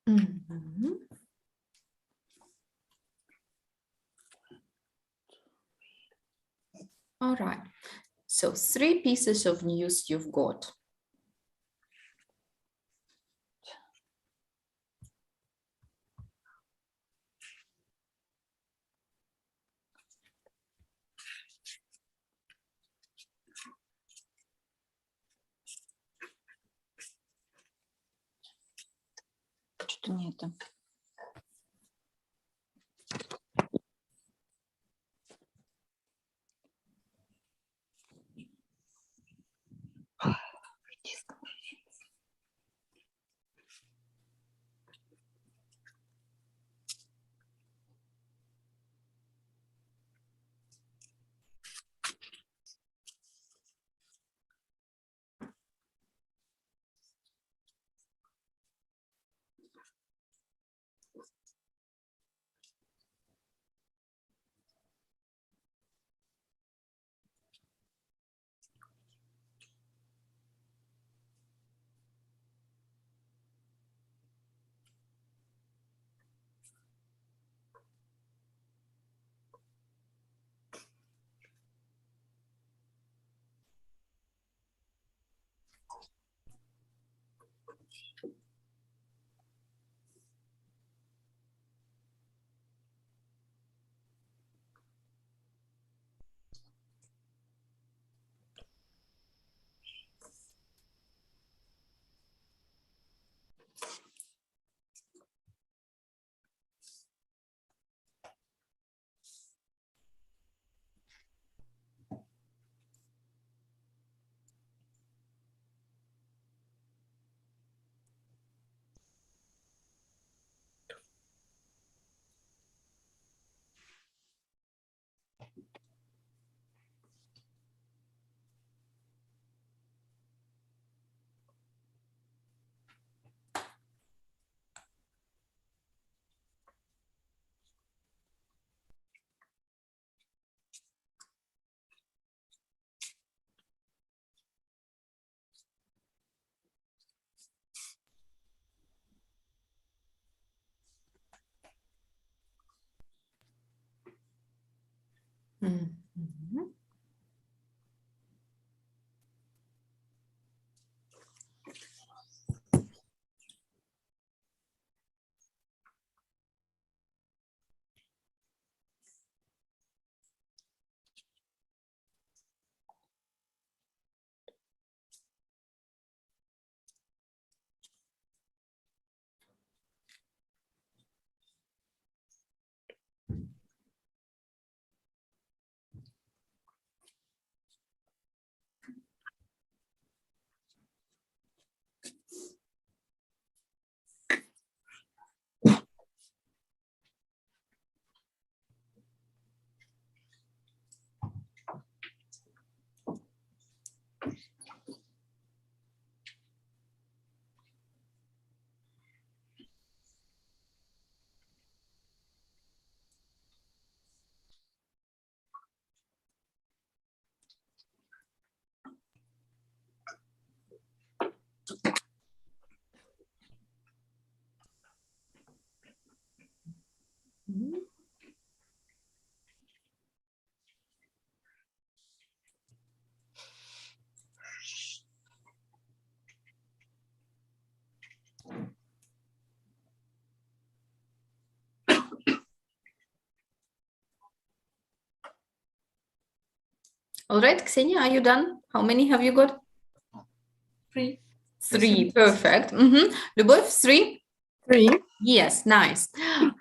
Mhm. All right. So 3 pieces of news you've got. Что-то нету. Mhm. Mhm. All right, Ksenia, are you done? How many have you got? 3. 3, perfect. Любовь, 3? 3. Yes, nice.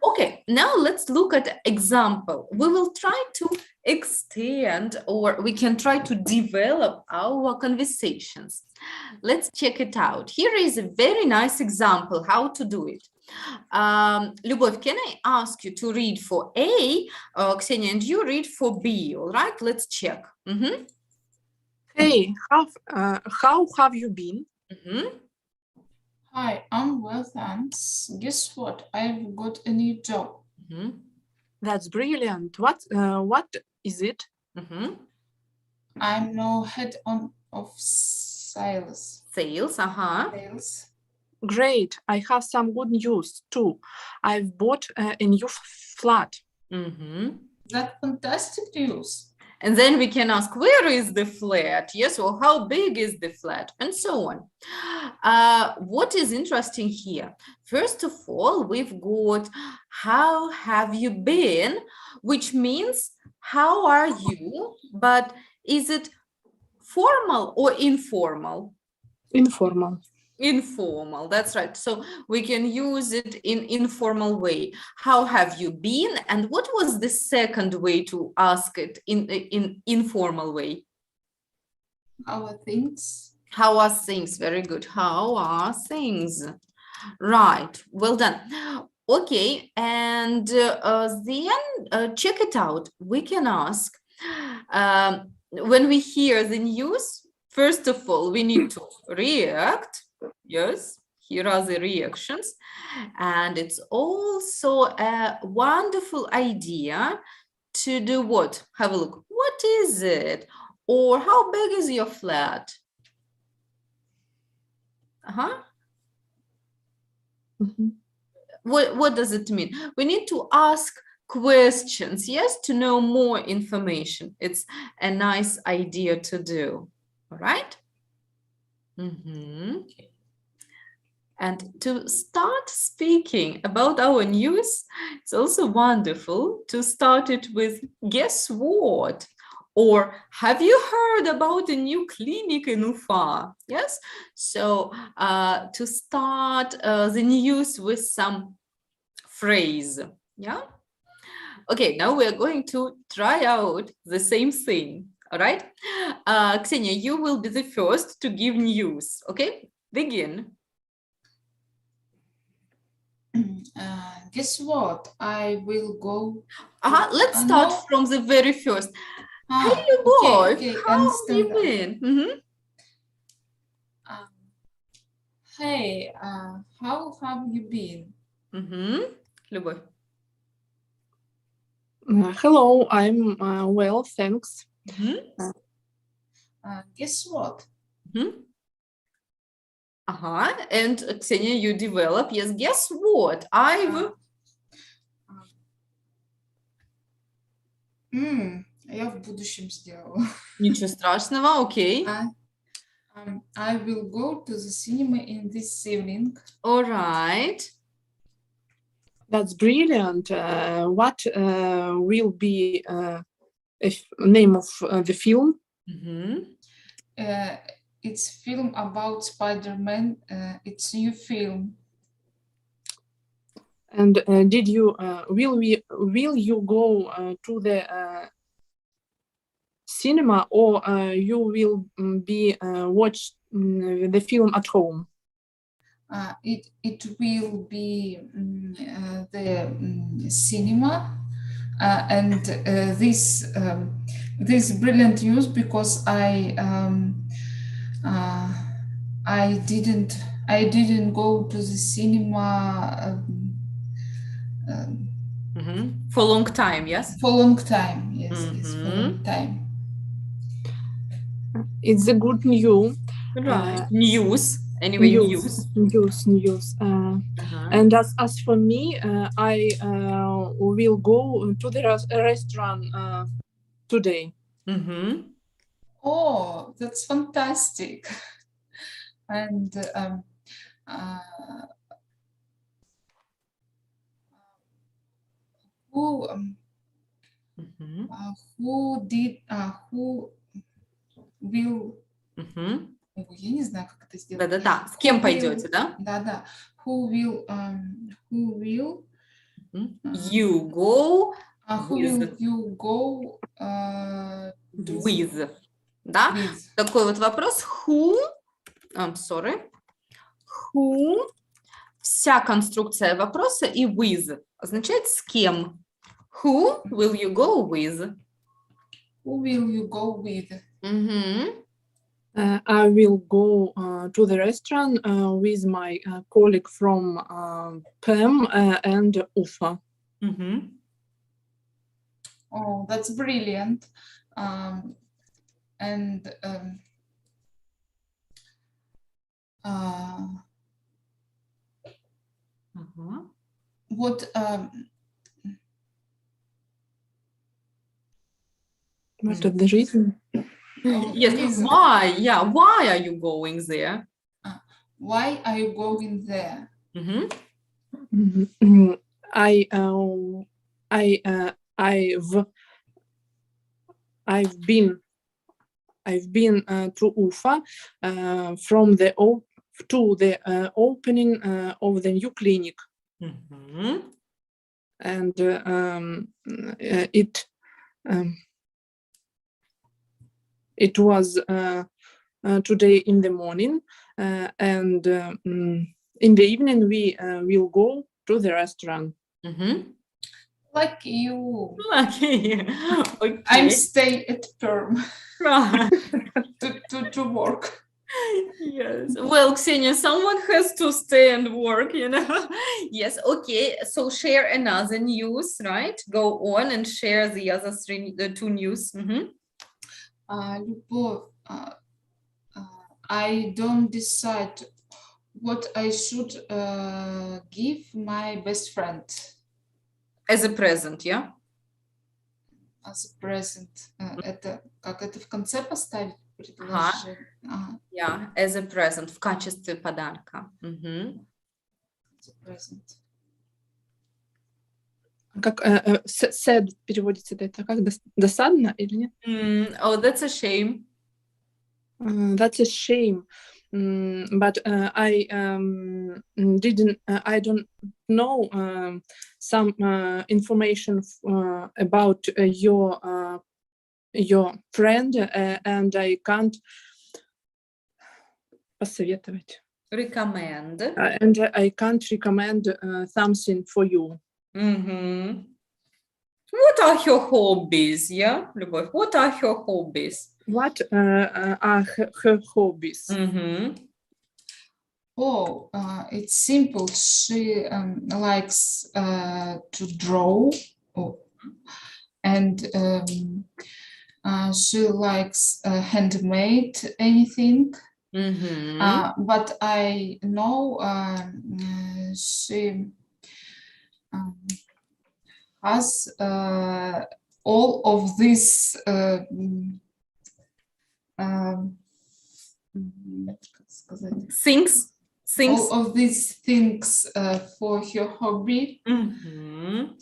Okay, now let's look at example. We will try to extend, or we can try to develop our conversations. Let's check it out. Here is a very nice example how to do it. Любовь, can I ask you to read for A, Ksenia, and you read for B, all right? Let's check. Hey, how have you been? Hi, I'm well, thanks. Guess what? I've got a new job. That's brilliant. What is it? I'm now head of sales. Sales, Sales. Great. I have some good news too. I've bought a new flat. Mhm. That's fantastic news. And then we can ask, where is the flat? Yes, or how big is the flat? And so on. What is interesting here? First of all, we've got, how have you been? Which means, how are you? But is it formal or informal? Informal. Informal, that's right. So we can use it in informal way. How have you been? And what was the second way to ask it in informal way? How are things? How are things? Very good. How are things? Right. Well done. Okay. And then check it out. We can ask when we hear the news. First of all, we need to react. Yes, here are the reactions. And it's also a wonderful idea to do what? Have a look. What is it? Or how big is your flat? Mhm. What does it mean? We need to ask questions, yes, to know more information. It's a nice idea to do, all right? And to start speaking about our news, it's also wonderful to start it with, guess what? Or have you heard about a new clinic in Ufa? Yes. So to start the news with some phrase. Yeah. Okay, now we're going to try out the same thing. All right. Ksenia, you will be the first to give news. Okay, begin. Guess what? I will go. Let's start No. from the very first. Hey, you boy, how have you been? Hey, how have you been? Любовь. Hello, I'm well, thanks. Guess what? And Ksenia, you develop. Yes, guess what? Я в будущем сделала. Ничего страшного, окей. I will go to the cinema in this evening. All right. That's brilliant. What will be name of the film? It's film about Spider-Man. It's a new film. And did you will you go to the cinema, or you will be watch the film at home? It will be the cinema, and this brilliant news, because I didn't go to the cinema for a long time, yes? For a long time, yes, yes, for a long time. It's a good news. Right. News. Anyway, news. And as for me, I will go to the restaurant today. Oh, that's fantastic. And who will... Я не знаю, как это сделать. Да-да-да. С кем пойдете, да? Да-да. Who will you go who will you go with? Да? Такой вот вопрос. Who, I'm sorry. Who, вся конструкция вопроса и with означает с кем. Who will you go with? Who will you go with? I will go to the restaurant with my colleague from PEM and UFA. Oh, that's brilliant. what What is the reason? Yes, reason. why? Yeah, why are you going there? Why are you going there? Mhm. I've been to Ufa from the to the opening of the new clinic, Mhm. and it was today in the morning, and in the evening we will go to the restaurant. Mhm. Like you. Okay. I'm Okay. stay at Perm Right. to work. Yes. Well, Ksenia, someone has to stay and work, you know. Yes. Okay. So share another news, right? Go on and share the other two news. Mhm. Любовь, I don't decide what I should give my best friend As a present, yeah? as a present. Это как это в конце поставить Ага. предложение? Ага, Yeah, as a present, в качестве подарка. Мгм. as a present. Как sad переводится это как досадно или нет? Oh, that's a shame. That's a shame. But I don't know some information about your friend, and I can't посоветовать. Recommend. And I can't recommend something for you. Mhm. What are your hobbies, yeah, Любовь? What are your hobbies? What are her hobbies? Mhm. Oh, it's simple. She likes to draw, and she likes handmade anything. Mhm. But I know she has all of these как сказать, Things. all of these things for her hobby, Mhm.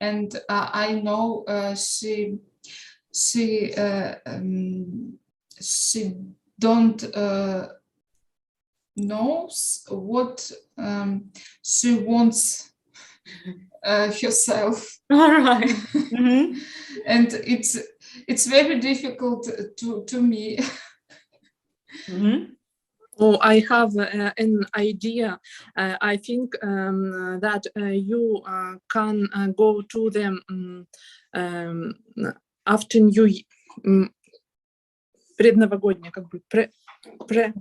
and I know she don't knows what she wants herself. All right. Mhm. And it's very difficult to me. Mhm. Oh, I have an idea. I think that you can go to them after предновогоднее, как бы,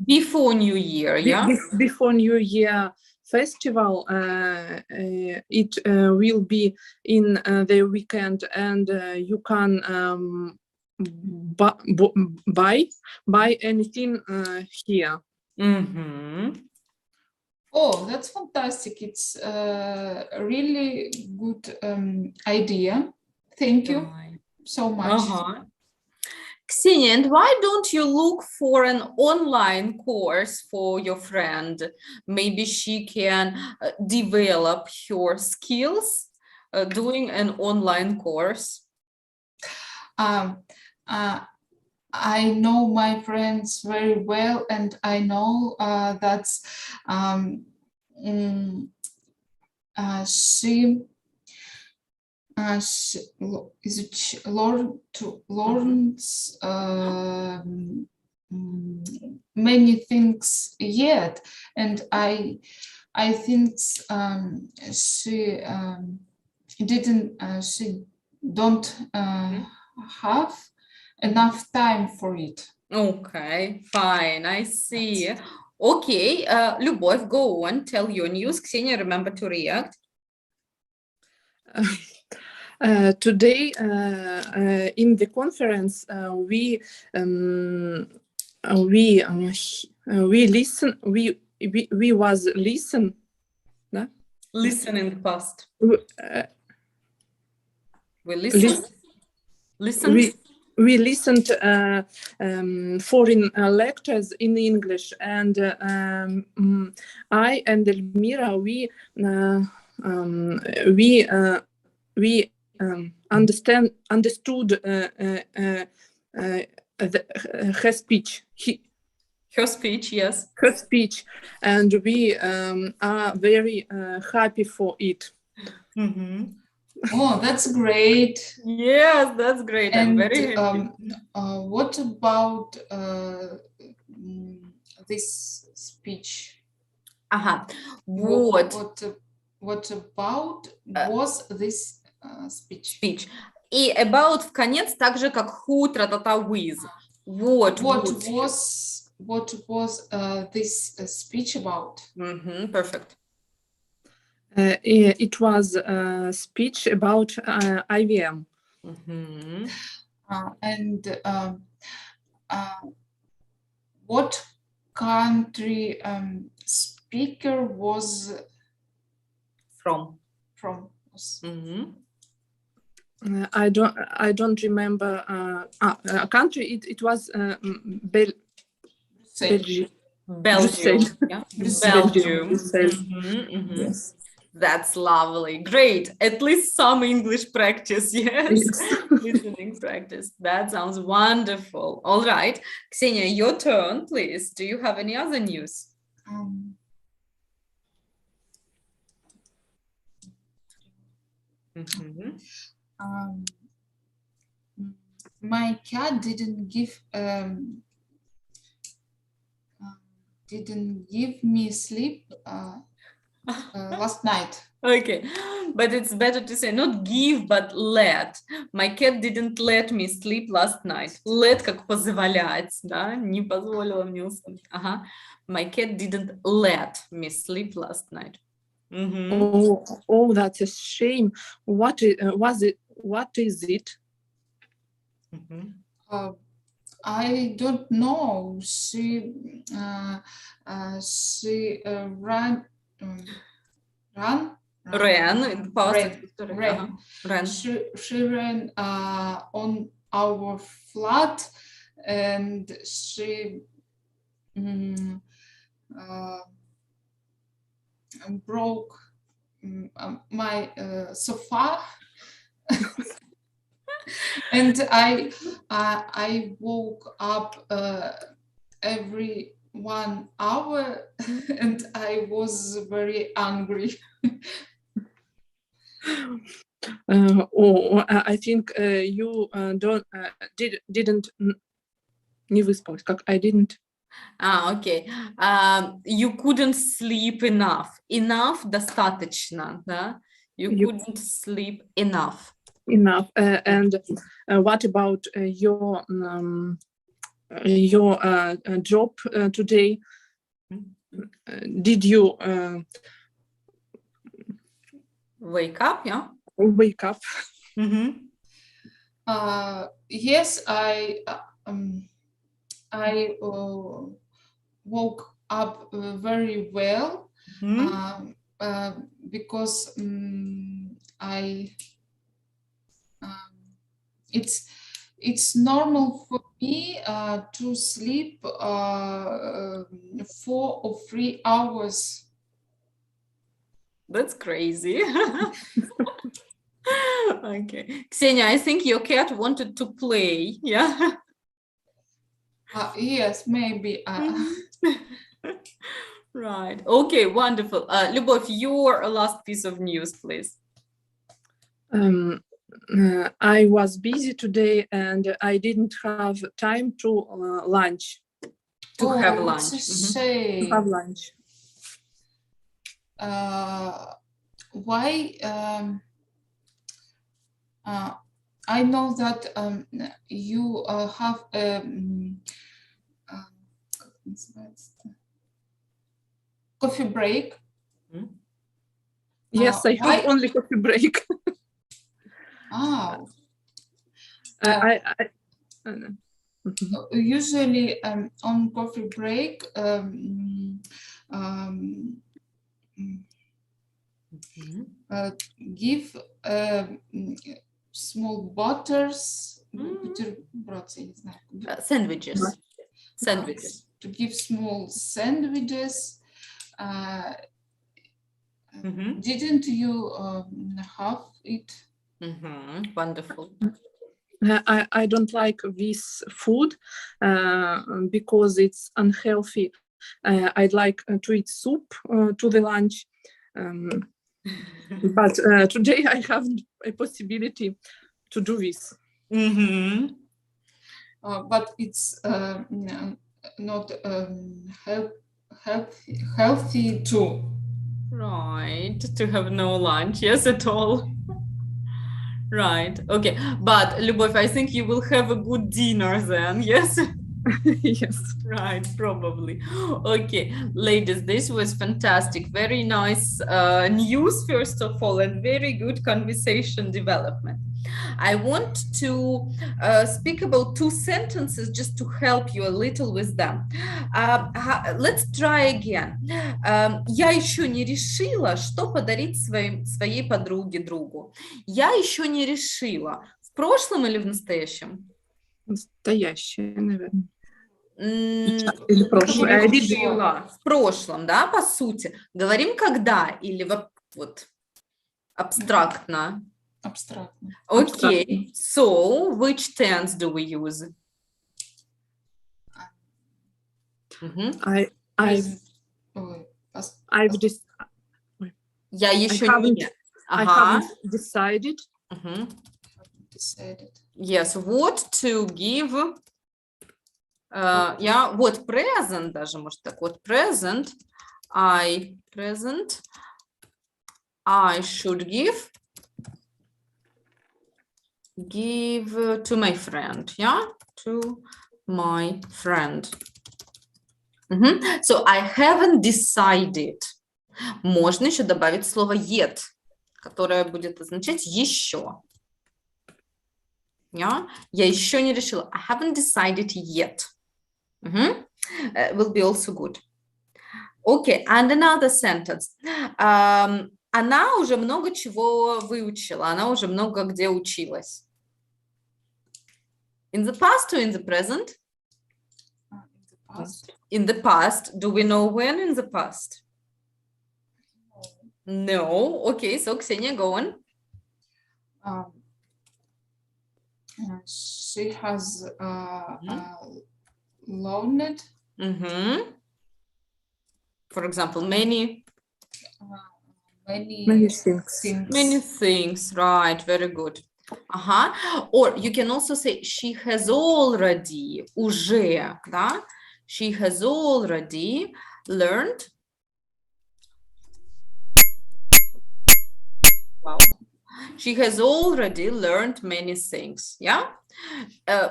Before New Year, yeah? before New Year festival. It will be in the weekend, and you can buy anything here. Mhm. Oh, that's fantastic. It's a really good idea. Thank you Right. so much. Uh-huh. Ksenia, and why don't you look for an online course for your friend? Maybe she can develop her skills doing an online course. I know my friends very well, and I know that she learns many things yet, and I think she don't have enough time for it. Okay, fine, I see. Okay, Любовь, go on, tell your news. Ksenia, remember to react. Today in the conference we was listen. Listening past. w- uh, We listen. Listen. we listened foreign lectures in English, and I and Elmira we understood her speech. Her speech, yes. Her speech, and we are very happy for it. Mhm. Oh, that's great. Yes, that's great. I'm And very happy. what about this speech? Ага. Вот. What about was this speech? Speech. И about в конец так же, как who, тра-та-та, with. Вот. What was this speech about? Мгм, perfect. It was a speech about IVM. Мгм. And what country speaker was From. was? Мгм. I don't remember country. It was Say. Belgium. Brussels. Yeah? Brussels. Belgium. Brussels. Mhm, mhm. Yes. That's lovely. Great. At least some English practice. Yes. Yes. Listening practice. That sounds wonderful. All right. Ksenia, your turn, please. Do you have any other news? Mhm. My cat didn't give me sleep last night. Okay, but it's better to say not give, but let. My cat didn't let me sleep last night. Let как позволять, да, не позволила мне уснуть. Ага. My cat didn't let me sleep last night. Мгм. Oh, that's a shame. What was it? What is it? Мгм. I don't know. She ran. Ran, past Ran. history. Ran. Ага. Ran. She ran on our flat, and she broke my sofa. And I woke up every 1 hour, and I was very angry. I think you didn't не выспалась, как I didn't. Okay. You couldn't sleep enough. Enough достаточно, да? You couldn't sleep enough. Enough. And what about your job today? Did you Wake up, yeah? wake up? Mm-hmm. Yes, I woke up very well. Mm-hmm. Because it's normal for me to sleep 4 or 3 hours. That's crazy. Okay. Ksenia, I think your cat wanted to play, yeah? Yes, maybe. Right. Okay, wonderful. Любовь, your last piece of news, please. I was busy today and I didn't have time to lunch. To have lunch. It's a shame. To have lunch. Why? I know that you have coffee break. Yes, I why? have only coffee break. Oh. Usually on coffee break, Mhm. Give small butters, бутерброд, я не знаю. Sandwiches. Sandwiches. To give small sandwiches. Mhm. Didn't you have it? Wonderful. I don't like this food because it's unhealthy. I'd like to eat soup to the lunch. But today I haven't a possibility to do this. Mhm. But it's not healthy too. Right, to have no lunch, yes, at all. Right, okay. But, Любовь, I think you will have a good dinner then, yes? Yes. Right, probably. Okay, ladies, this was fantastic. Very nice news, first of all, and very good conversation development. I want to speak about two sentences just to help you a little with them. Let's try again. Я еще не решила, что подарить своей подруге другу. Я еще не решила. В прошлом или в настоящем? Настоящее, наверное. Или прошлое. решила. В прошлом, да, по сути. Говорим когда или вот абстрактно? Абстрактно. Okay, so which tense do we use? Я еще не. I haven't decided. Decided. Yes, what to give. Yeah, вот present даже, может так, вот present. Present. I should give to my friend, yeah, to my friend. So I haven't decided. Можно еще добавить слово yet, которое будет означать еще. Yeah? Я еще не решила. I haven't decided yet. Will be also good. Okay, and another sentence. Она уже много чего выучила, она уже много где училась. In the past or in the present? In the past. In the past. Do we know when in the past? No. Okay, so Ksenia, go on. She has learned. For example, many things. Many things, right, very good. Or you can also say she has already, уже, да? She has already learned. Wow. She has already learned many things, yeah?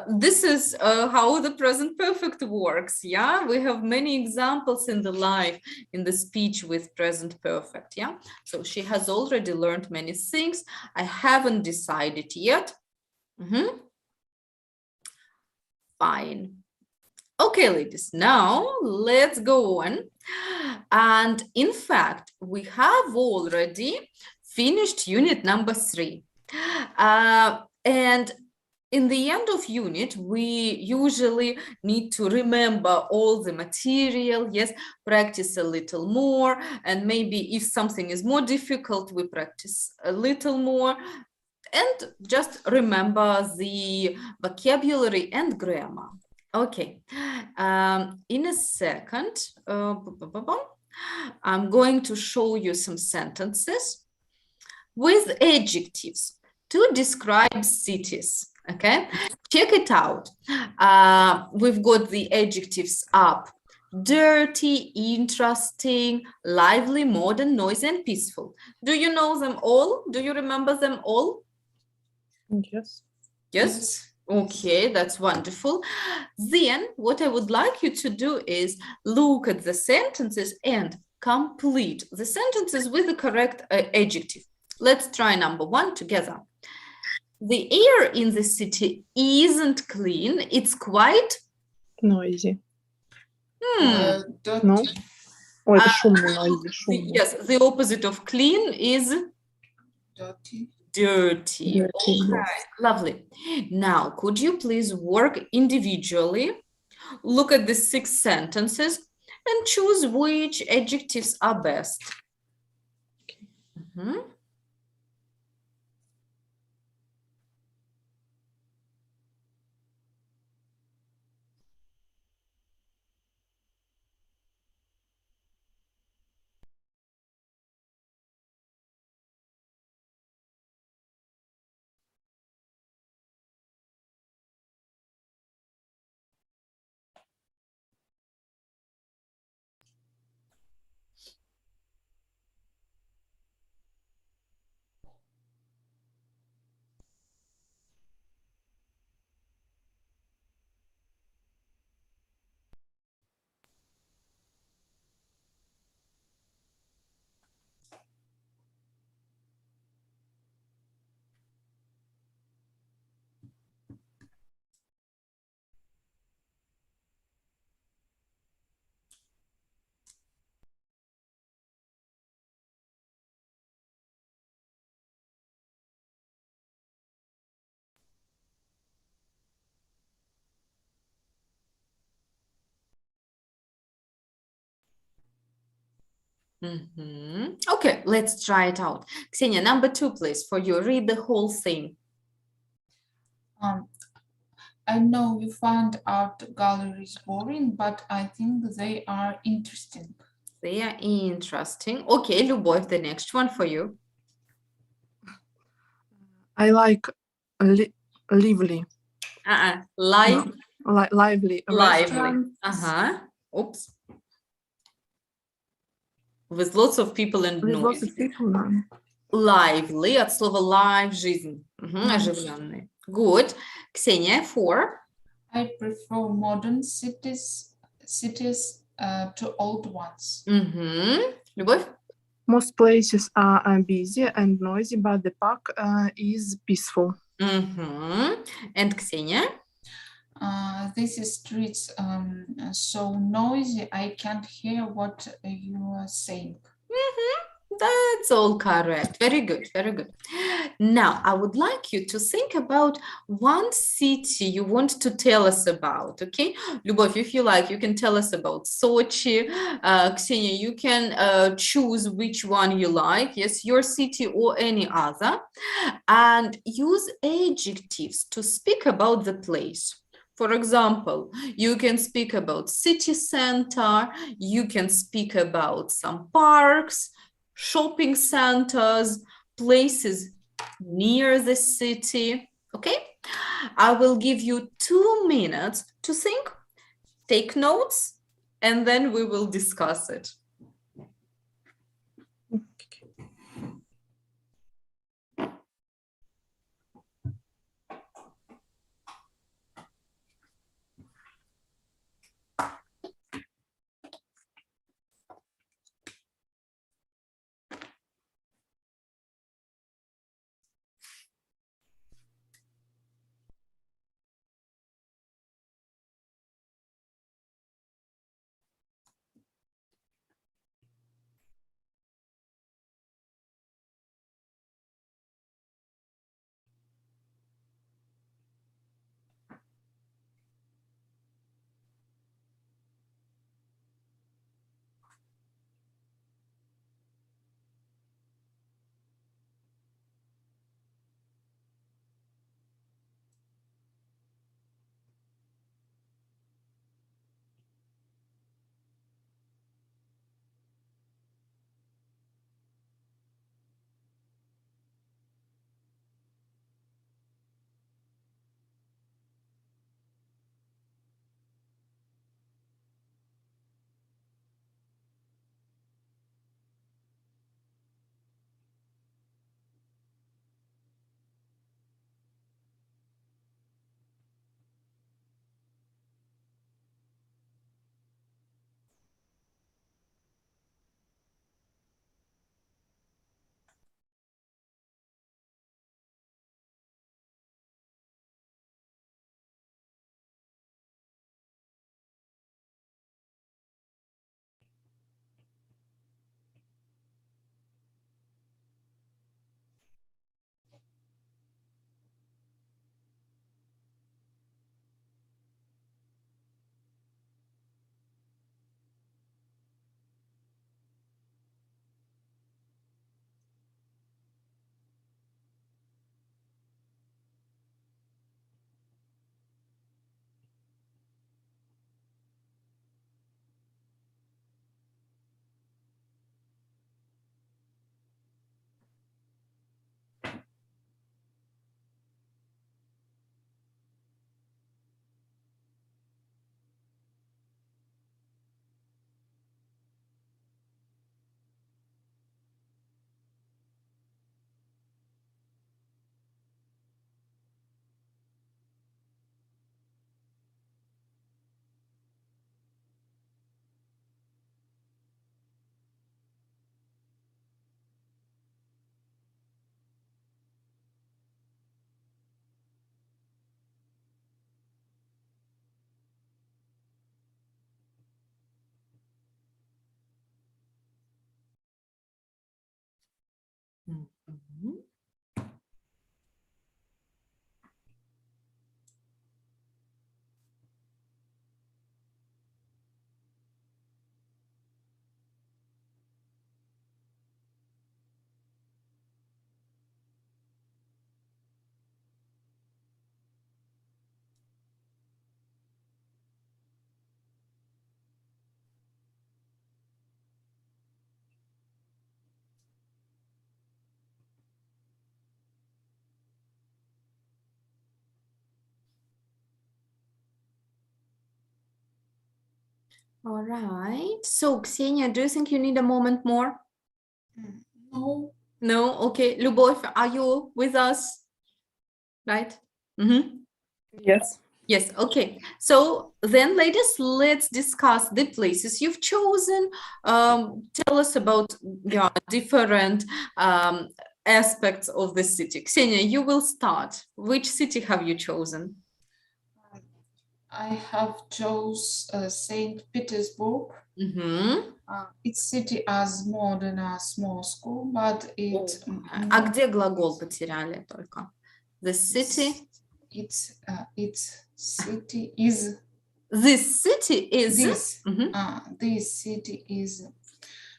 This is how the present perfect works, yeah? We have many examples in the life, in the speech with present perfect, yeah? So she has already learned many things. I haven't decided yet. Fine. Okay, ladies, now let's go on. And in fact, we have already finished unit number 3. And in the end of unit, we usually need to remember all the material, yes, practice a little more, and maybe if something is more difficult, we practice a little more, and just remember the vocabulary and grammar. Okay, in a second, I'm going to show you some sentences with adjectives to describe cities. Okay, check it out. We've got the adjectives up: dirty, interesting, lively, modern, noisy, and peaceful. Do you know them all? Do you remember them all? Yes. Yes? Okay, that's wonderful. Then what I would like you to do is look at the sentences and complete the sentences with the correct adjective. Let's try number 1 together. The air in the city isn't clean. It's quite noisy. Dirty. No. Ой, это шумный, noisy, шумный. Yes, the opposite of clean is Dirty. dirty. Dirty, Okay, yes. lovely. Now, could you please work individually? Look at the 6 sentences and choose which adjectives are best. Mhm. Mhm. Okay, let's try it out. Ksenia, number 2, please, for you. Read the whole thing. I know you find art galleries boring, but I think they are interesting. They are interesting. Okay, Любовь, the next one for you. I like lively, Live, lively lively. restaurants Oops. With lots of people and with lots noise. of people. Lively, от слова live, жизнь. Оживленные. Good. Ksenia, 4. I prefer modern cities to old ones. Любовь? Most places are busy and noisy, but the park is peaceful. And Ksenia? These streets so noisy I can't hear what you are saying. That's all correct. Very good, very good. Now, I would like you to think about one city you want to tell us about, okay? Любовь, if you like, you can tell us about Sochi. Ksenia, you can choose which one you like, yes, your city or any other, and use adjectives to speak about the place. For example, you can speak about city center, you can speak about some parks, shopping centers, places near the city, okay? I will give you 2 minutes to think, take notes, and then we will discuss it. Mhm. All right. So, Ksenia, do you think you need a moment more? No. No? Okay. Любовь, are you with us? Right? Mhm. Yes. Yes, okay. So then, ladies, let's discuss the places you've chosen. Tell us about different aspects of the city. Ksenia, you will start. Which city have you chosen? I have chose Saint Petersburg. Мгм. Its city as more than a small school, but it А где глагол потеряли только? The city. its city is This city is. this Мгм. this city is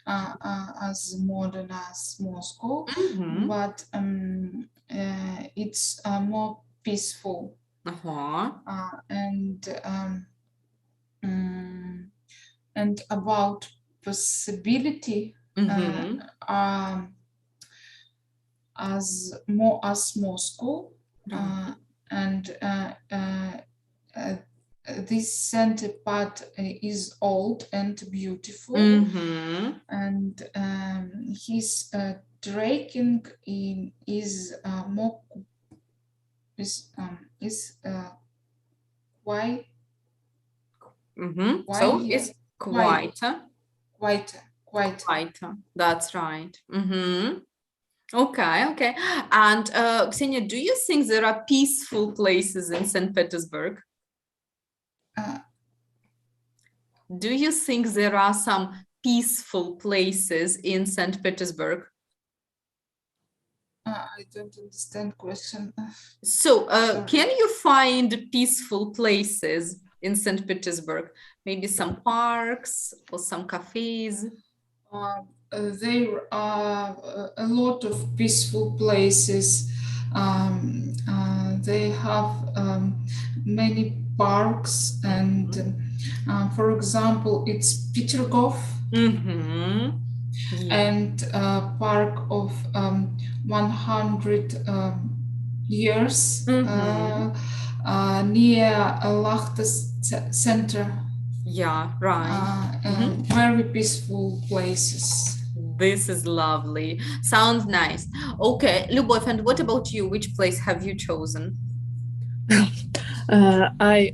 as more than a small school, Мгм. but it's more peaceful Ага. and about possibility Мгм. as more as small school Right. and this center part is old and beautiful Мгм. and his trekking in is more is quite Мгм. Why So here? it's quieter. quite Quieter. That's right. Mhm. Okay, okay. And Ksenia, do you think there are peaceful places in St. Petersburg? uh, Do you think there are some peaceful places in St. Petersburg? I don't understand question. So, Sorry. can you find peaceful places in St. Petersburg? Maybe some parks or some cafes? There are a lot of peaceful places. They have many parks, and for example, it's Petergov Mm-hmm. Yeah. and park of 100 years Mhm. near Lahta Center. Yeah, right. Mhm. Very peaceful places. This is lovely. Sounds nice. Okay, Любовь, and what about you? Which place have you chosen? I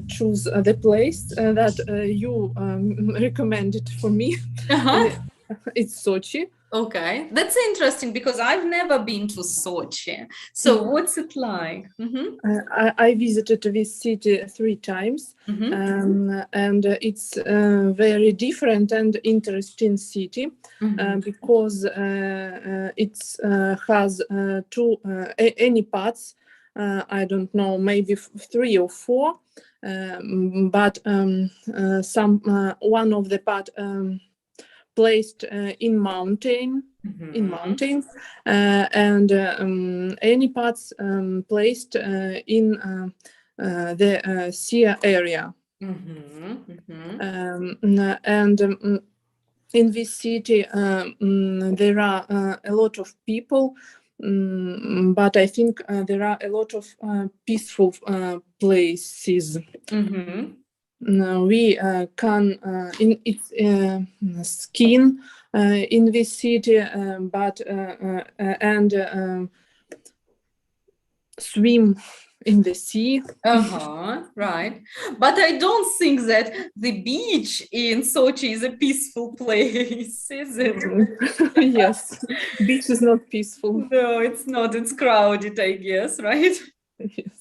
choose the place that you recommended for me. Uh-huh. It's Sochi. Okay, that's interesting because I've never been to Sochi. So what's it like? Mhm. I visited this city 3 times, Mhm. and it's a very different and interesting city Mhm. because it has any parts. I don't know, maybe 3 or 4, but some one of the part placed in mountains, Mhm. and any parts placed in the sea area. Mhm. Mhm. And in this city, there are a lot of people, but I think there are a lot of peaceful places. Mhm. We can in its skin in this city, but and swim in the sea. Uh-huh, right. But I don't think that the beach in Sochi is a peaceful place, is it? Yes, beach is not peaceful. No, it's not. It's crowded, I guess, right? Yes.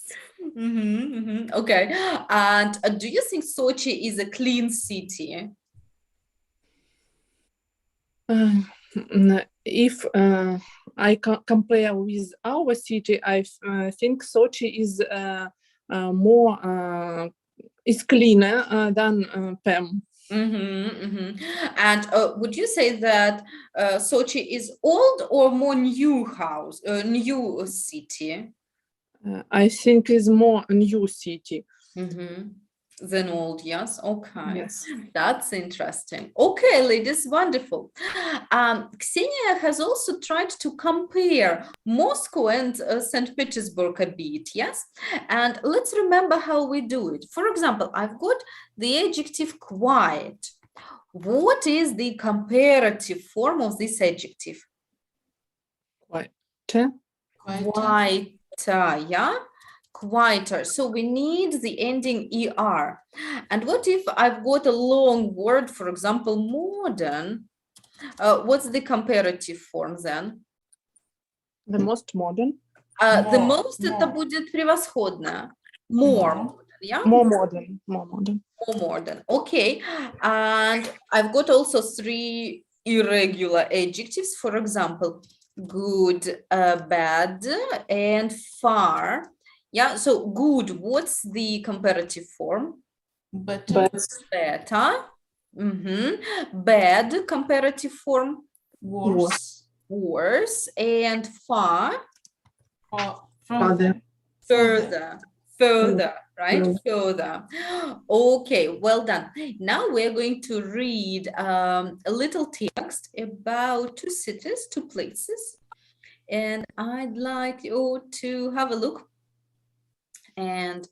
Okay. And do you think Sochi is a clean city? If I compare with our city, I think Sochi is more is cleaner than Perm. And would you say that Sochi is old or more new city? I think is more a new city. Than old, yes. Okay. Yes. That's interesting. Okay, ladies, wonderful. Ksenia has also tried to compare Moscow and St. Petersburg a bit, yes? And let's remember how we do it. For example, I've got the adjective quiet. What is the comparative form of this adjective? Quieter. Quieter, yeah? Quieter. So we need the ending er. And what if I've got a long word, for example, modern? What's the comparative form then? The most modern. The More, most это more. будет превосходно. More, More. yeah? More modern. More modern. More modern. Okay. And I've got also 3 irregular adjectives. For example, good, bad, and far. Yeah, so good, what's the comparative form? Better. Better. Bad, comparative form? Worse. Worse. And far? Further. Further, right? Mm. Further. Okay, well done. Now we're going to read a little text about 2 cities, 2 places. And I'd like you to have a look and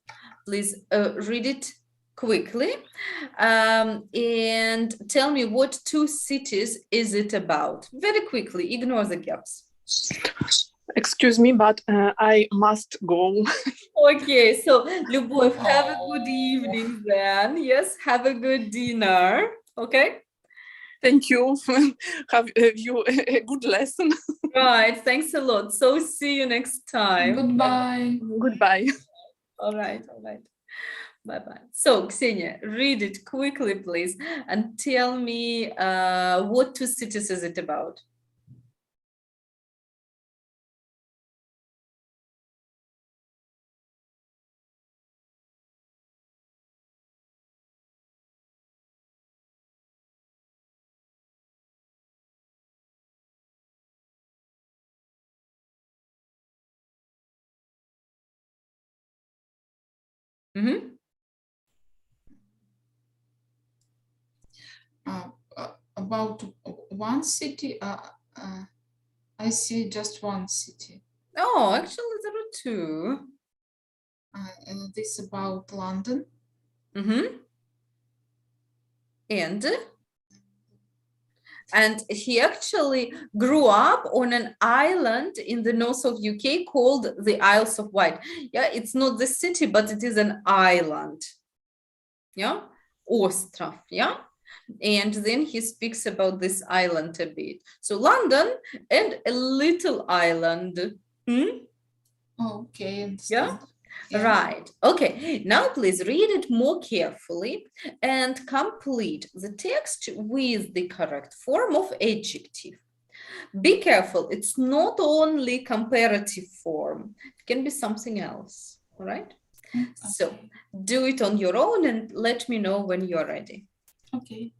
please read it quickly and tell me what 2 cities is it about. Very quickly, ignore the gaps. Excuse me, but I must go. Okay, so Любовь, have a good evening then. Yes, have a good dinner. Okay. Thank you. Have you a good lesson. Right. Thanks a lot. So see you next time. Goodbye. Goodbye. All right. All right. Bye-bye. So Ksenia, read it quickly, please, and tell me what 2 cities is it about? About one city, I see just one city. Oh, actually, there are 2. This about London. And he actually grew up on an island in the north of UK called the Isles of Wight. Yeah, it's not the city, but it is an island. Yeah, Ostrov. Yeah. And then he speaks about this island a bit. So London and a little island. Okay, understand. Yeah? Right. Okay. Now please read it more carefully and complete the text with the correct form of adjective. Be careful. It's not only comparative form. It can be something else. All right. Okay. So do it on your own and let me know when you're ready. Okay.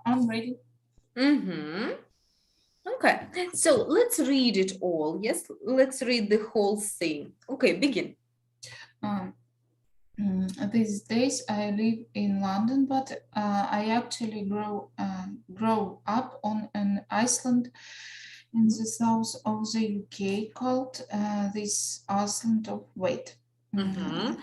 I'm ready. Mm-hmm. Okay, so let's read it all. Yes, let's read the whole thing. Okay, begin. These days I live in London, but I actually grow up on an island in the south of the UK called this Island of Wight. Mm-hmm.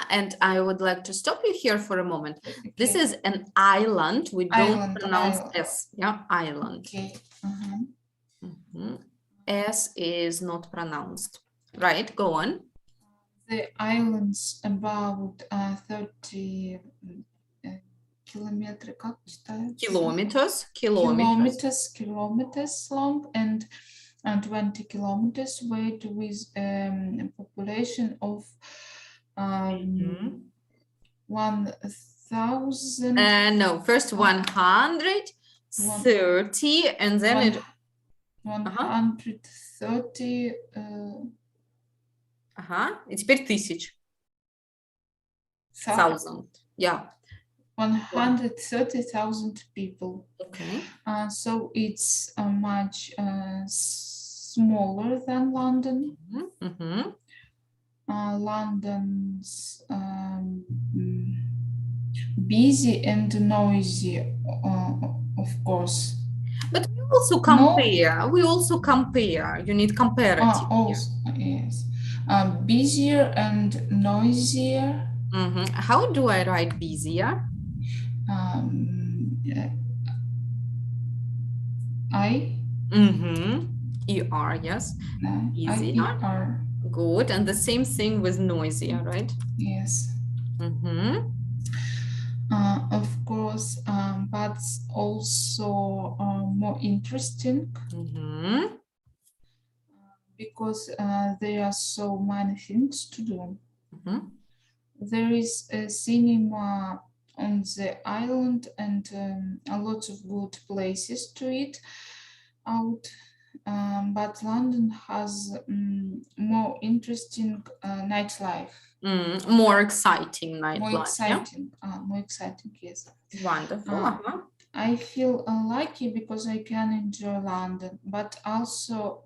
And I would like to stop you here for a moment. This Okay. is an island. We don't Island, pronounce island. S. Yeah, island. Okay. Mhm. S is not pronounced. Right, go on. The island's about 30 kilometers, как читается? Kilometers. Kilometers long and 20 kilometers wide with a population of Mhm. 1,000. No, first 130 and then it 130 и теперь тысяч. Thousand. Yeah. 130,000 people. Okay. So it's much smaller than London. Mhm. London's busy and noisy, of course. But we also compare. We also compare. You need comparative. here. Also, yes. Busier and noisier. Mhm. How do I write busier? ER, yes. Easier. IER. Good. And the same thing with noisier, right? Yes. Of course, but also more interesting because there are so many things to do. There is a cinema on the island and a lot of good places to eat out. But London has more interesting nightlife. More exciting nightlife. More exciting, yes. Wonderful. I feel lucky because I can enjoy London, but also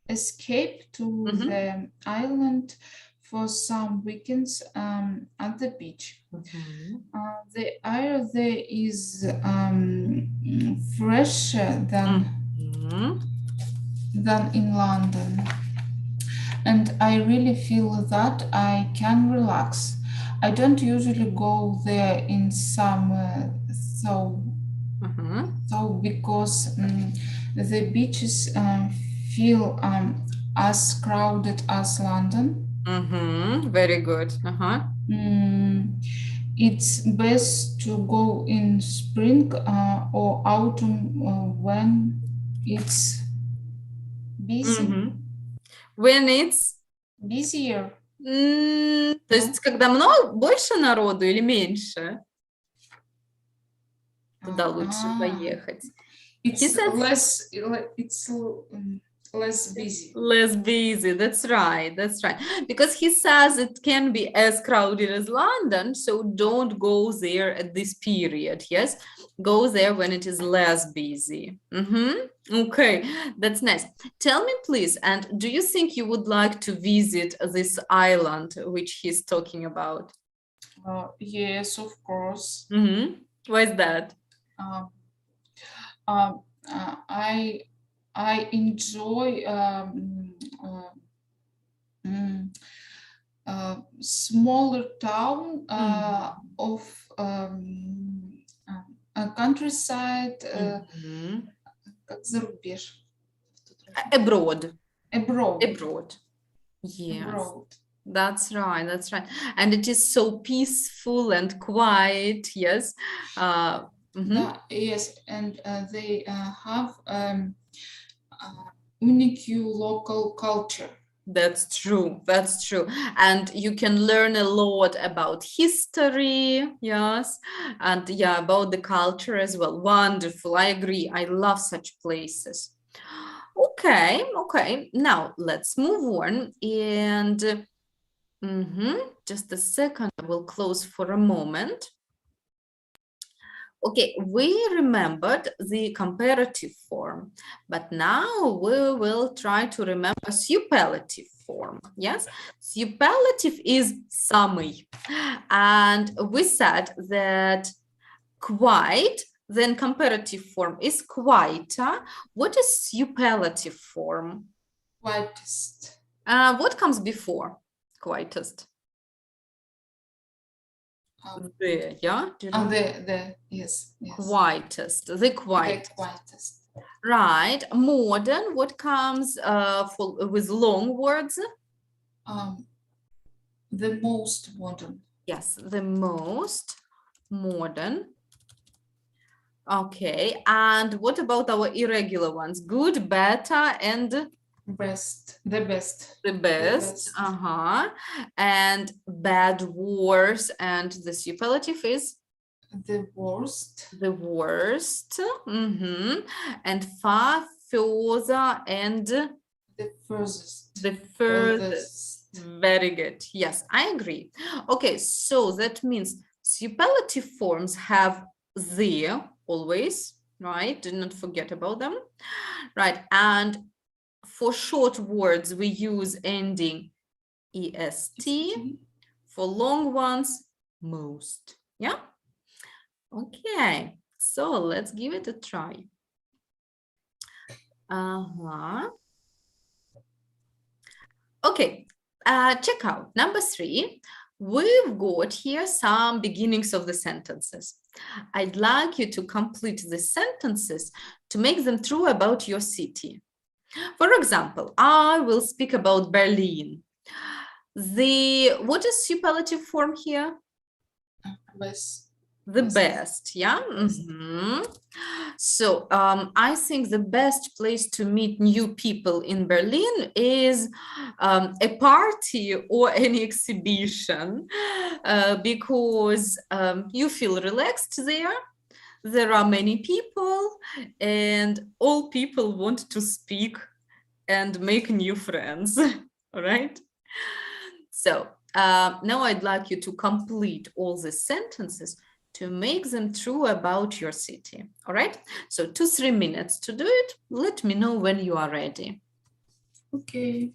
escape to the island for some weekends at the beach. The air there is fresher than in London. And I really feel that I can relax. I don't usually go there in summer, so because the beaches feel as crowded as London. Very good. It's best to go in spring or autumn when it's busy. When it's busier. То есть, когда больше народу или меньше? Туда лучше поехать. It's less busy. Less busy, that's right. Because he says it can be as crowded as London, so don't go there at this period, yes? Go there when it is less busy. Okay, that's nice. Tell me, please, and do you think you would like to visit this island which he's talking about? Yes, of course. Why is that? I enjoy smaller town of a countryside, как за рубеж. Abroad. Yes. Abroad. That's right. And it is so peaceful and quiet, yes. Yes, and they have unique local culture. That's true. And you can learn a lot about history, yes, and about the culture as well. Wonderful. I agree. I love such places. Okay. Now let's move on. And just a second, I will close for a moment. Okay, we remembered the comparative form, but now we will try to remember superlative form. Yes, superlative is самый, and we said that quite, then comparative form is quite. What is superlative form? Quietest. What comes before quietest? The, yeah? Do you Oh, remember? yes. Quietest, the quiet. The quietest. Right. Modern, what comes with long words? The most modern. Yes, the most modern. Okay, and what about our irregular ones? Good, better, and Best. The best. the best. And bad, worse, and the superlative is The worst. the worst. And far, further, and The furthest. the furthest. Very good. Yes, I agree. Okay, so that means superlative forms have the always, right? Do not forget about them, right? And for short words, we use ending est. For long ones, most. Yeah. Okay, so let's give it a try. Okay, check out number 3. We've got here some beginnings of the sentences. I'd like you to complete the sentences to make them true about your city. For example, I will speak about Berlin. What is superlative form here? Best. The best, yeah. So I think the best place to meet new people in Berlin is a party or any exhibition, because you feel relaxed there. There are many people, and all people want to speak and make new friends. All right. So now I'd like you to complete all the sentences to make them true about your city. All right, so 2-3 minutes to do it. Let me know when you are ready. Okay.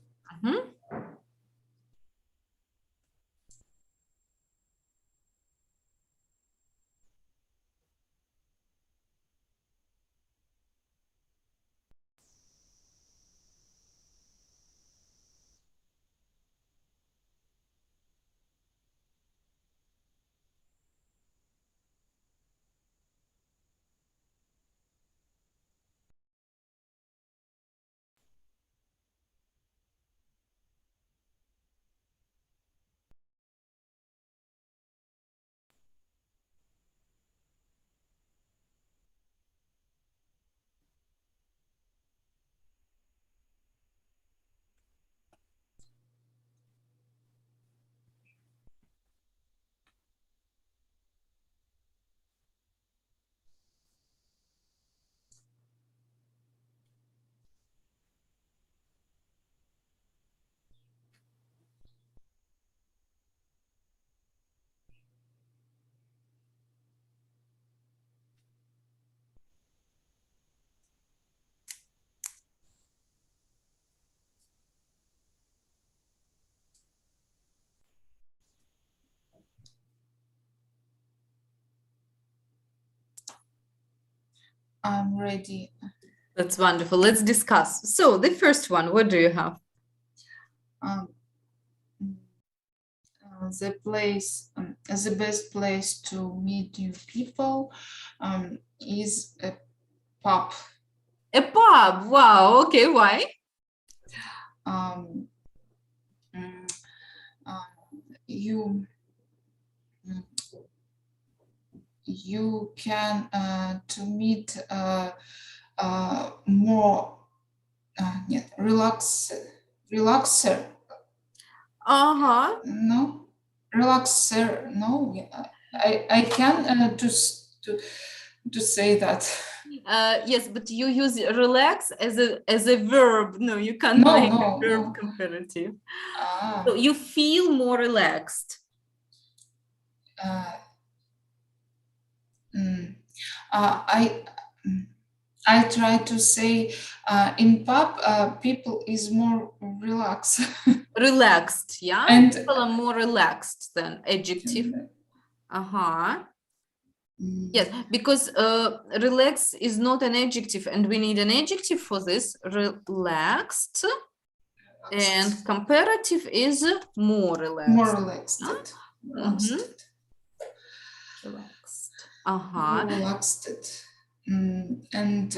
I'm ready. That's wonderful. Let's discuss. So the first one, what do you have? The place, the best place to meet new people is a pub. A pub. Wow. Okay. Why? You can to meet more relaxer. No, relaxer. No, I can to say that. Yes, but you use relax as a verb. No, you can't make a verb comparative. So you feel more relaxed. I try to say in pub people is more relaxed Relaxed, yeah? and People are more relaxed than adjective. Uh-huh. Yes, because relax is not an adjective, and we need an adjective for this. Relaxed, and comparative is more relaxed. more relaxed. Huh? Relaxed. Relaxed. Uh-huh. Relaxed. And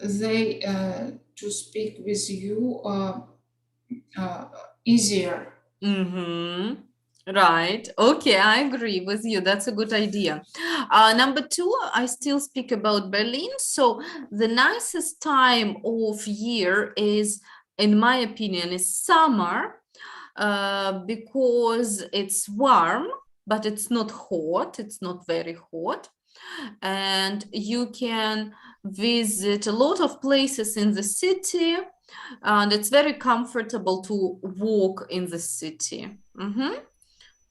they to speak with you easier. Mm-hmm. Right. Okay, I agree with you. That's a good idea. Number two, I still speak about Berlin. So the nicest time of year is, in my opinion, is summer, because it's warm, but it's not hot. It's not very hot. And you can visit a lot of places in the city, and it's very comfortable to walk in the city.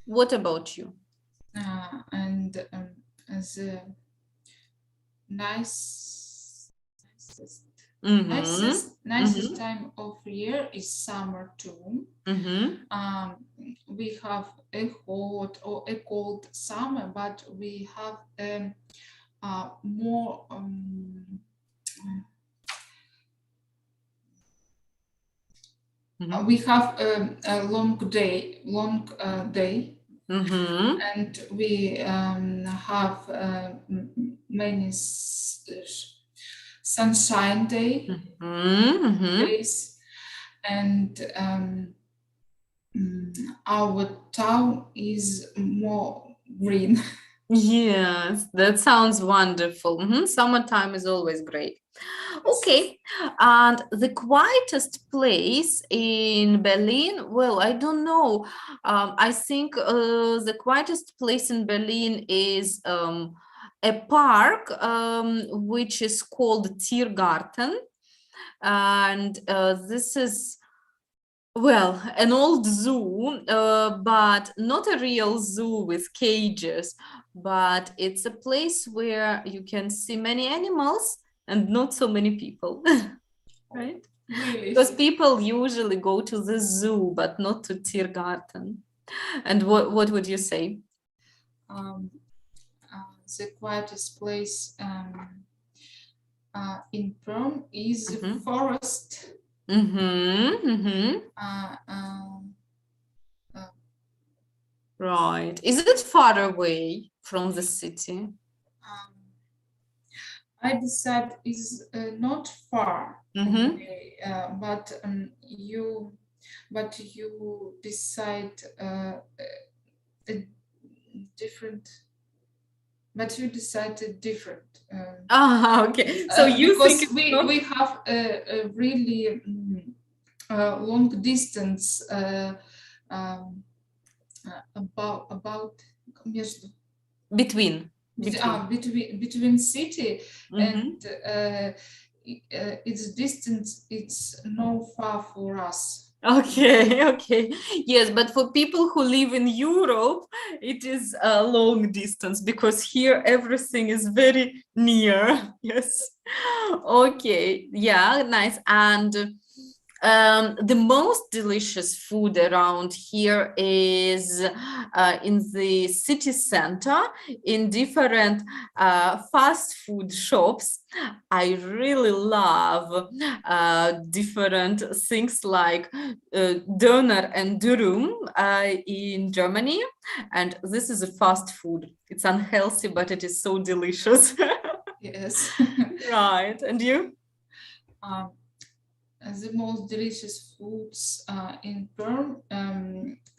What about you? And the nicest time of year is summer too. We have a hot or a cold summer, but we have more we have a long day, and we have many sunshine days, and our town is more green. Yes, that sounds wonderful. Summertime is always great. Okay, and the quietest place in Berlin, well, I don't know. I think the quietest place in Berlin is a park which is called Tiergarten. And this is, well, an old zoo, but not a real zoo with cages, but it's a place where you can see many animals and not so many people, right? Really? Because people usually go to the zoo, but not to Tiergarten. And what would you say? The quietest place in Perm is forest. Right. Is it far away from the city? I decide is not far, but you decide different. But you decided different. Okay. So you because think we have a really long distance about between city and its distance. It's no far for us. Okay. Yes, but for people who live in Europe, it is a long distance because here everything is very near. Yes. Okay. Yeah, nice. And the most delicious food around here is in the city center, in different fast food shops. I really love different things like Döner and Dürüm in Germany. And this is a fast food. It's unhealthy, but it is so delicious. Yes. Right. And you? The most delicious foods in Perm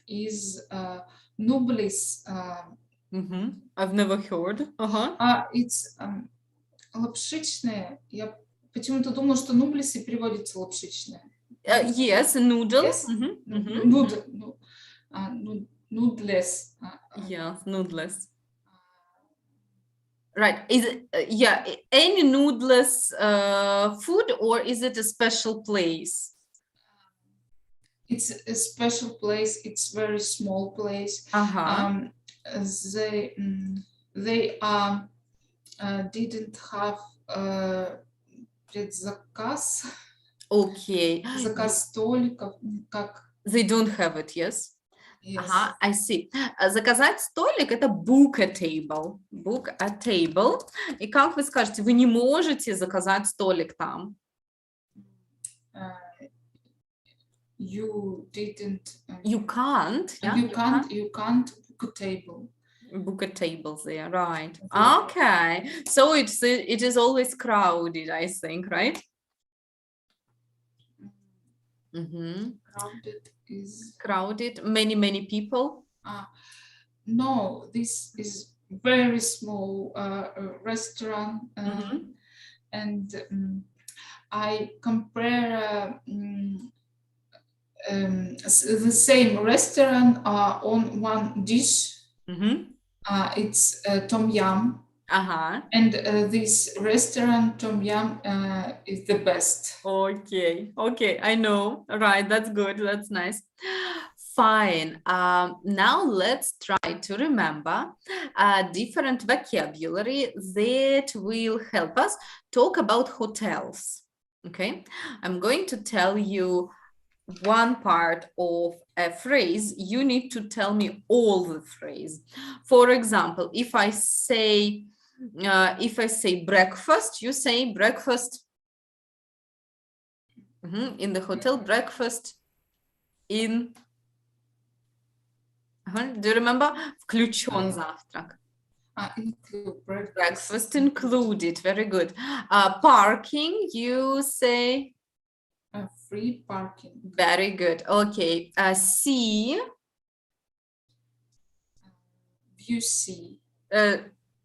is nublis. I've never heard. It's лапшичные. Я почему-то думала, что нублисы переводится лапшичные. Yes, noodles. Yes? Noodles. Yes, noodles. Right. Is it any noodles food, or is it a special place? It's a special place. It's very small place. Ага. They didn't have предзаказ, Okay. заказ столиков, как They don't have it, yes? yes. Ага, I see. Заказать столик — это book a table. Book a table. И как вы скажете, вы не можете заказать столик там? You didn't. You can't, yeah? You can't book a table. Book a table there, right? Yeah. Okay, so it is always crowded, I think, right? Crowded is Crowded, many people. no. This is very small restaurant, and I compare the same restaurant on one dish. It's tom yum. Ага. And this restaurant tom yum is the best. Okay, I know. Right, that's good. That's nice. Fine. Now let's try to remember different vocabulary that will help us talk about hotels. Okay, I'm going to tell you one part of a phrase. You need to tell me all the phrase. For example, if I say breakfast, you say breakfast in the hotel, breakfast in. Do you remember? Включен завтрак. Breakfast included. Very good. Parking, you say? Free parking. Very good. Okay. See? View see.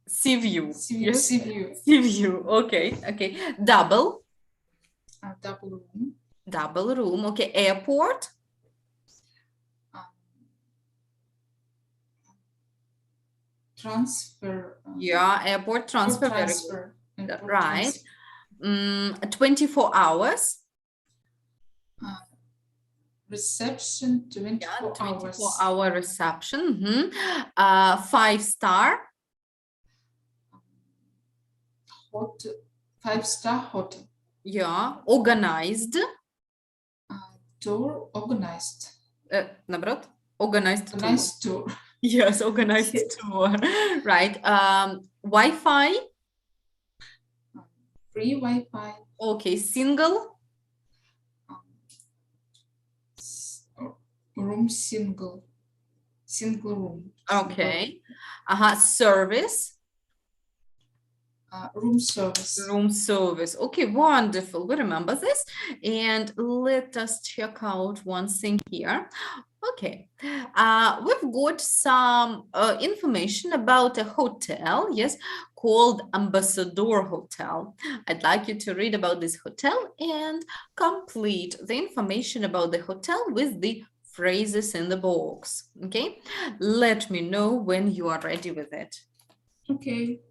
Sea view. Yes? Sea view. Sea view. Okay. Double. Double room. Double room. Okay. Airport. Transfer. Yeah, airport transfer. Transfer. Right. 24 hours. Reception 24 hours. 24-hour reception. 5-star. 5-star hotel. Yeah. Organized. Tour organized. Наоборот. Organized tour. Yes, organized tour. Right. Wi-Fi. Free Wi-Fi. Okay. Single. Room single room. Okay. Service. Room service. Room service. Okay, wonderful. We remember this. And let us check out one thing here. Okay, we've got some information about a hotel, yes, called Ambassador Hotel. I'd like you to read about this hotel and complete the information about the hotel with the phrases in the box. Okay, let me know when you are ready with it. Okay.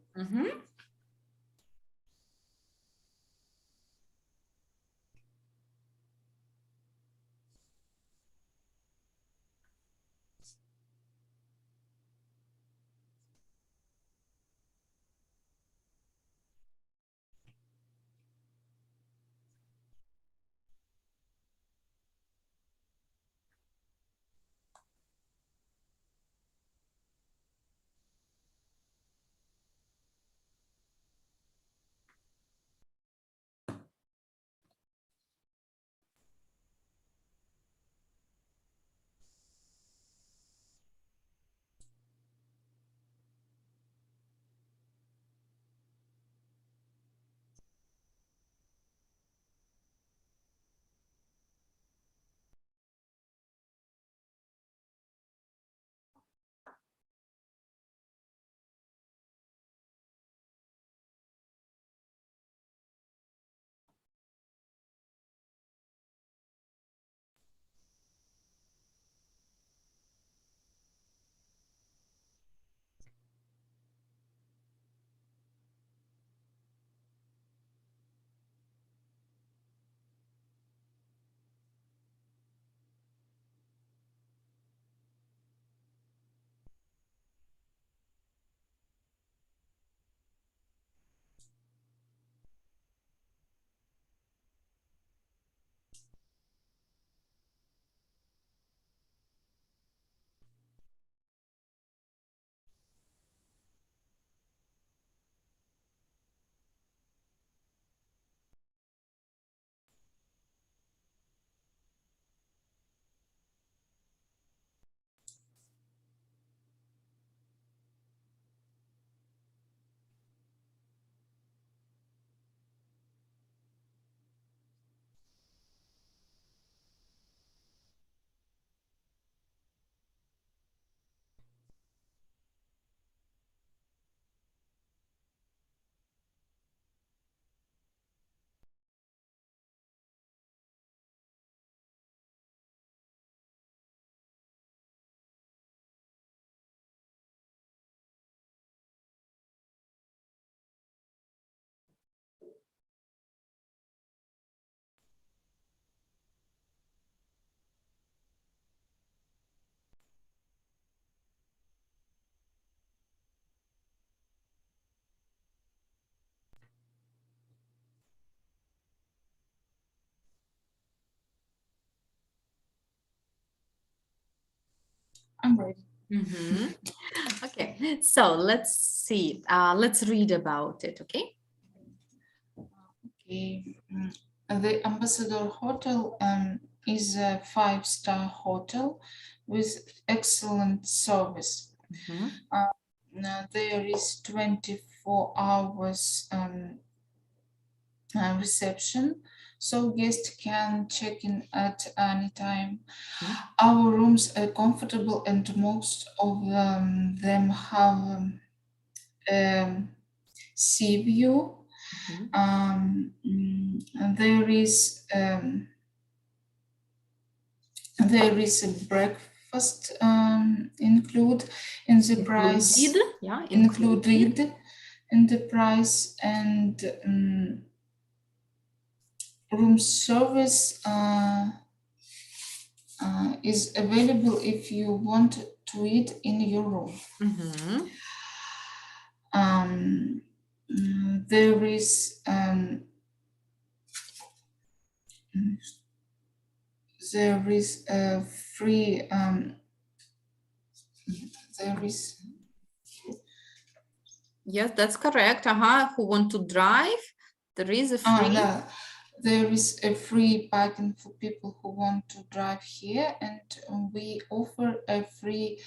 I'm ready. Mhm. Okay, so let's see. Let's read about it, okay? Okay. The Ambassador Hotel is a 5-star hotel with excellent service. Mhm. Now there is 24 hours reception, so guests can check in at any time. Mhm. Our rooms are comfortable and most of them have sea view. Mhm. And there is a breakfast include in the price. Included, yeah, Included in the price, and room service is available if you want to eat in your room. Mhm. There is a free there is Yes, that's correct. Who want to drive? There is a free. no, there is a free parking for people who want to drive here, and we offer a free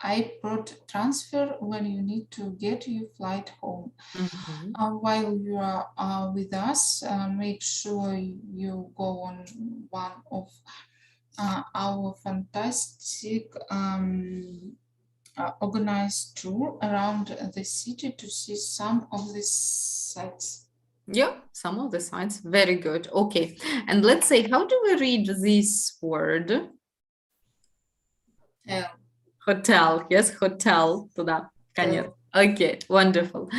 iPod transfer when you need to get your flight home. Mhm. While you are with us, make sure you go on one of our fantastic organized tour around the city to see some of the sites. Yeah, some of the signs. Very good. Okay, and let's say, how do we read this word? Hotel. Yes, hotel. Туда. Конец. Okay, wonderful.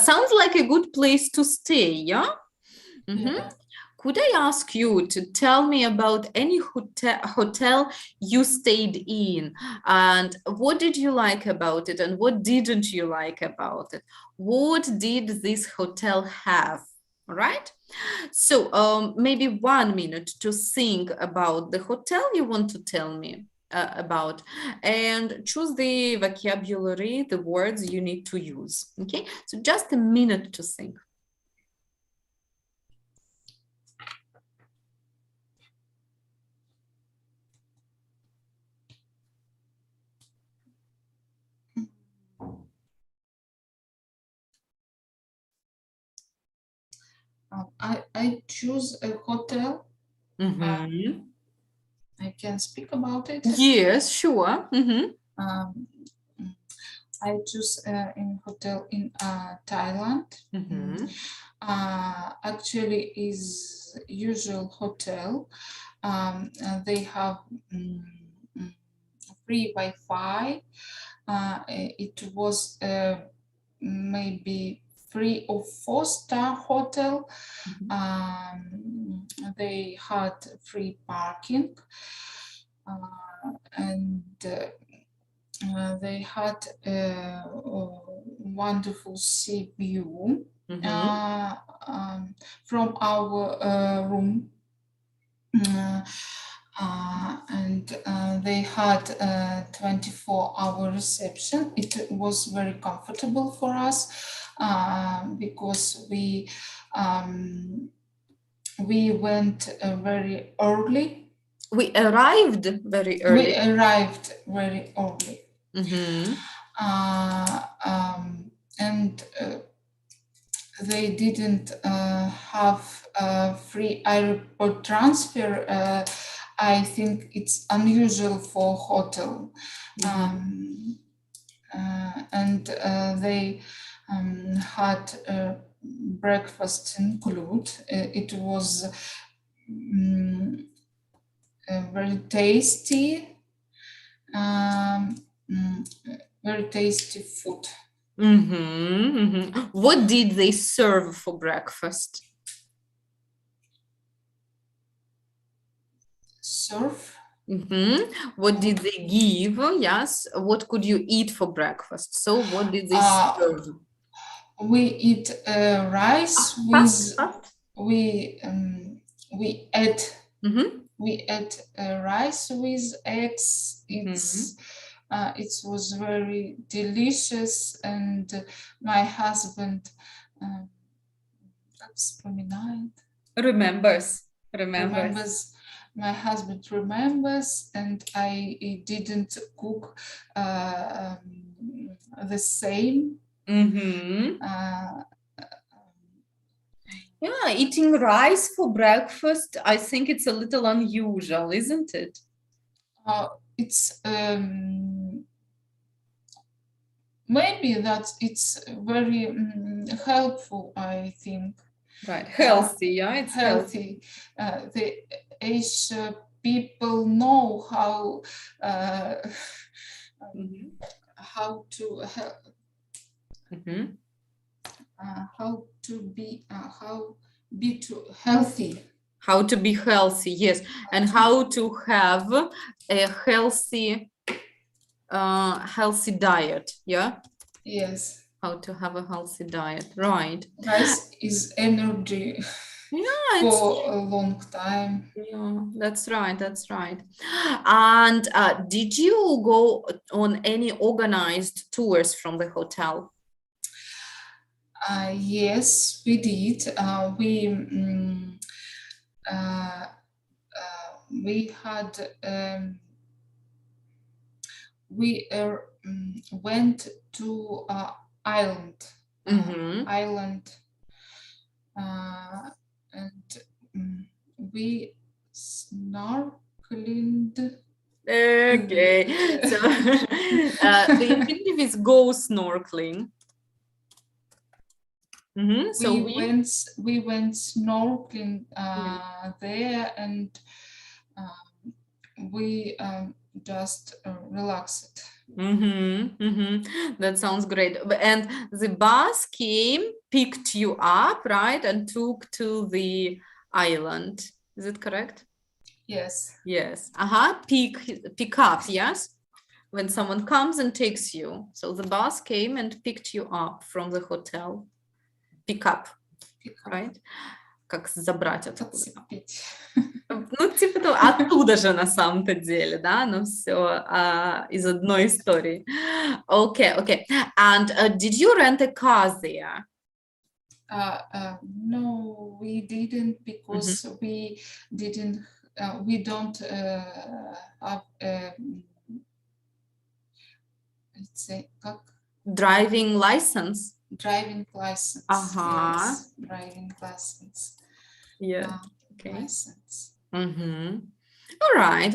Sounds like a good place to stay, yeah? Mhm. Yeah. Could I ask you to tell me about any hotel you stayed in, and what did you like about it, and what didn't you like about it? What did this hotel have? All right. So maybe 1 minute to think about the hotel you want to tell me about, and choose the vocabulary, the words you need to use. Okay, so just a minute to think. I choose a hotel. Mhm. I can speak about it. Yes, sure. Um, I choose in hotel in Thailand. Actually, is usual hotel. They have free Wi-Fi. It was maybe 3 or 4-star hotel. They had free parking, and they had a wonderful sea view from our room. And they had a 24-hour reception. It was very comfortable for us because we went very early. We arrived very early. We arrived very early. And they didn't have free airport transfer. I think it's unusual for hotel. And they had breakfast include. It was very tasty, very tasty food. What did they serve for breakfast? Serve? What did they give? Yes. What could you eat for breakfast? So what did they serve? We eat rice with we ate we ate rice with eggs. It was very delicious, and my husband Remembers. my husband remembers, and I didn't cook the same. Yeah, eating rice for breakfast, I think it's a little unusual, isn't it? It's maybe that it's very helpful, I think. Right, healthy, yeah, it's healthy. The Asian people know how to healthy. How to be healthy, yes, and how to have a healthy diet, yeah? Yes. How to have a healthy diet, right? Rice is energy. Yeah, for a long time. Yeah, that's right. And did you go on any organized tours from the hotel? Yes, we did. We had we went to island. And we snorkeled. Okay, so the infinitive is go snorkeling. So we went snorkeling there, and we just relaxed. That sounds great. And the bus came, picked you up, right, and took to the island. Is it correct? Yes. Yes. Pick up, yes? When someone comes and takes you. So the bus came and picked you up from the hotel. Pick up. Right? Как забрать откуда? Ну, типа того, оттуда же на самом-то деле, да, но все из одной истории. Okay. And did you rent a car there? No, we didn't, because we don't have let's say driving license. Yes, driving license. Yeah. Okay. License. All right.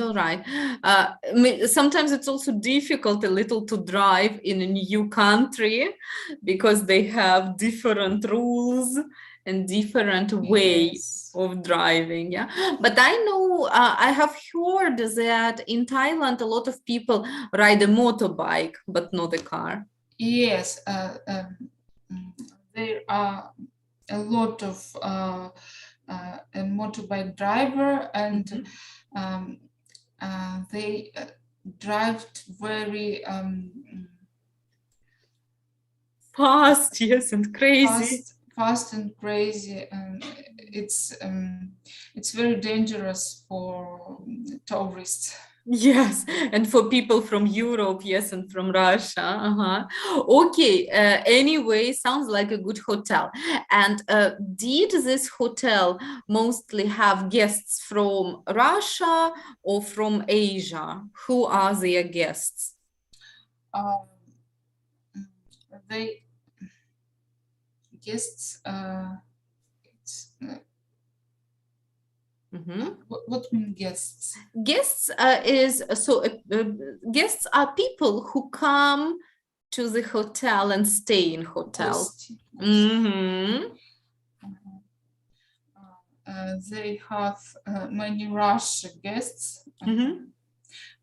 Sometimes it's also difficult a little to drive in a new country because they have different rules and different ways of driving. Yeah, but I know I have heard that in Thailand a lot of people ride a motorbike but not a car. Yes, there are a lot of a motorbike driver, and they drive very fast, yes, and crazy. Fast and crazy, and it's very dangerous for tourists. Yes, and for people from Europe, yes, and from Russia. Okay, anyway, sounds like a good hotel. And did this hotel mostly have guests from Russia or from Asia? Who are their guests? What mean guests? Guests guests are people who come to the hotel and stay in hotel. They have many Russian guests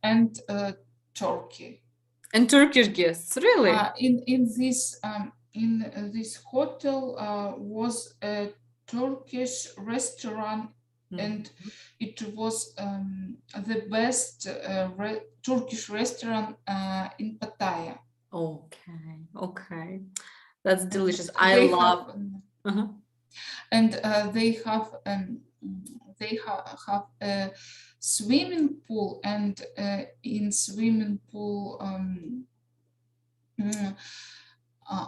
and Turkey. And Turkish guests, really? In this hotel was a Turkish restaurant, and it was the best Turkish restaurant in Pattaya. Okay, that's delicious. I love. And they have a swimming pool, and in swimming pool,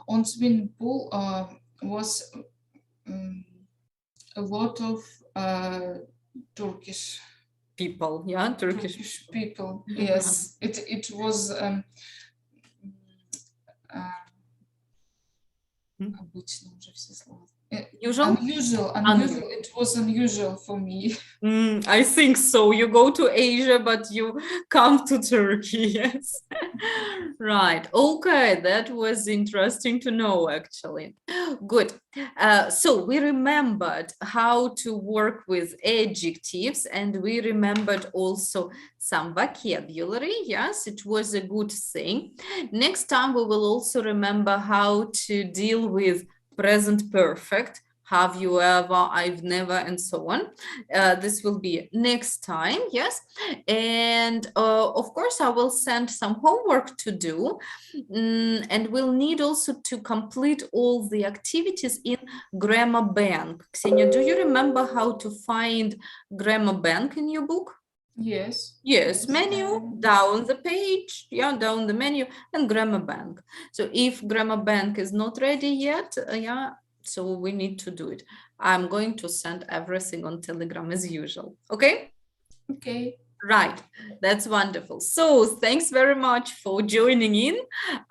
on swimming pool was a lot of Turkish People, yeah, Turkish. people. Yes, it was обычно уже все слова. Usual? Unusual. It was unusual for me. I think so. You go to Asia, but you come to Turkey. Yes. Right. Okay. That was interesting to know, actually. Good. So we remembered how to work with adjectives, and we remembered also some vocabulary. Yes, it was a good thing. Next time, we will also remember how to deal with present perfect. Have you ever, I've never, and so on. This will be next time, yes. And of course, I will send some homework to do. And we'll need also to complete all the activities in Grammar Bank. Ksenia, do you remember how to find Grammar Bank in your book? Yes. Yes, menu, down the page, yeah, down the menu, and Grammar Bank. So if Grammar Bank is not ready yet, yeah, so we need to do it. I'm going to send everything on Telegram as usual. Okay? Okay. Right. That's wonderful. So thanks very much for joining in.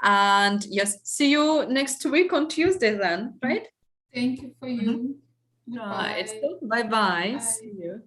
And yes, see you next week on Tuesday then, right? Thank you for you. Right. Goodbye. So, bye-bye. Bye. See you.